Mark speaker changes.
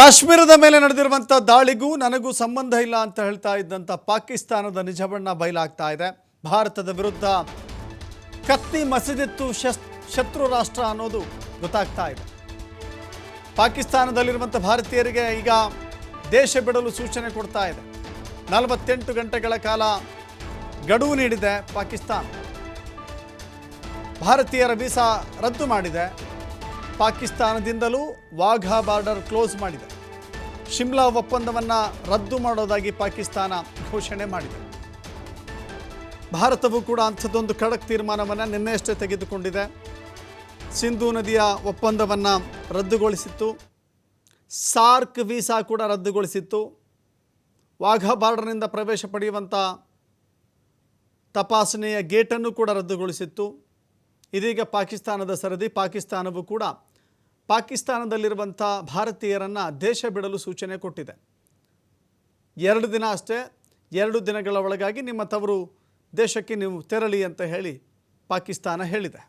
Speaker 1: ಕಾಶ್ಮೀರದ ಮೇಲೆ ನಡೆದಿರುವಂಥ ದಾಳಿಗೂ ನನಗೂ ಸಂಬಂಧ ಇಲ್ಲ ಅಂತ ಹೇಳ್ತಾ ಇದ್ದಂಥ ಪಾಕಿಸ್ತಾನದ ನಿಜಬಣ್ಣ ಬಯಲಾಗ್ತಾ ಇದೆ. ಭಾರತದ ವಿರುದ್ಧ ಕತ್ತಿ ಮಸೆದಿತ್ತು ಶತ್ರು ರಾಷ್ಟ್ರ ಅನ್ನೋದು ಗೊತ್ತಾಗ್ತಾ ಇದೆ. ಪಾಕಿಸ್ತಾನದಲ್ಲಿರುವಂಥ ಭಾರತೀಯರಿಗೆ ಈಗ ದೇಶ ಬಿಡಲು ಸೂಚನೆ ಕೊಡ್ತಾ ಇದೆ. 48 ಗಂಟೆಗಳ ಕಾಲ ಗಡುವು ನೀಡಿದೆ ಪಾಕಿಸ್ತಾನ. ಭಾರತೀಯರ ವೀಸಾ ರದ್ದು ಮಾಡಿದೆ. ಪಾಕಿಸ್ತಾನದಿಂದಲೂ ವಾಘಾ ಬಾರ್ಡರ್ ಕ್ಲೋಸ್ ಮಾಡಿದೆ. ಶಿಮ್ಲಾ ಒಪ್ಪಂದವನ್ನು ರದ್ದು ಮಾಡೋದಾಗಿ ಪಾಕಿಸ್ತಾನ ಘೋಷಣೆ ಮಾಡಿದೆ. ಭಾರತವು ಕೂಡ ಅಂಥದ್ದೊಂದು ಖಡಕ್ ತೀರ್ಮಾನವನ್ನು ನಿನ್ನೆಯಷ್ಟೇ ತೆಗೆದುಕೊಂಡಿದೆ. ಸಿಂಧೂ ನದಿಯ ಒಪ್ಪಂದವನ್ನು ರದ್ದುಗೊಳಿಸಿತ್ತು. ಸಾರ್ಕ್ ವೀಸಾ ಕೂಡ ರದ್ದುಗೊಳಿಸಿತ್ತು. ವಾಘಾ ಬಾರ್ಡರ್ನಿಂದ ಪ್ರವೇಶ ಪಡೆಯುವಂಥ ತಪಾಸಣೆಯ ಗೇಟನ್ನು ಕೂಡ ರದ್ದುಗೊಳಿಸಿತ್ತು. ಇದೀಗ ಪಾಕಿಸ್ತಾನದ ಸರದಿ. ಪಾಕಿಸ್ತಾನವು ಕೂಡ ಪಾಕಿಸ್ತಾನದಲ್ಲಿರುವಂಥ ಭಾರತೀಯರನ್ನು ದೇಶ ಬಿಡಲು ಸೂಚನೆ ಕೊಟ್ಟಿದೆ. 2 ದಿನ ಅಷ್ಟೇ, 2 ದಿನಗಳ ಒಳಗಾಗಿ ನಿಮ್ಮ ತವರು ದೇಶಕ್ಕೆ ನೀವು ತೆರಳಿ ಅಂತ ಹೇಳಿ ಪಾಕಿಸ್ತಾನ ಹೇಳಿದೆ.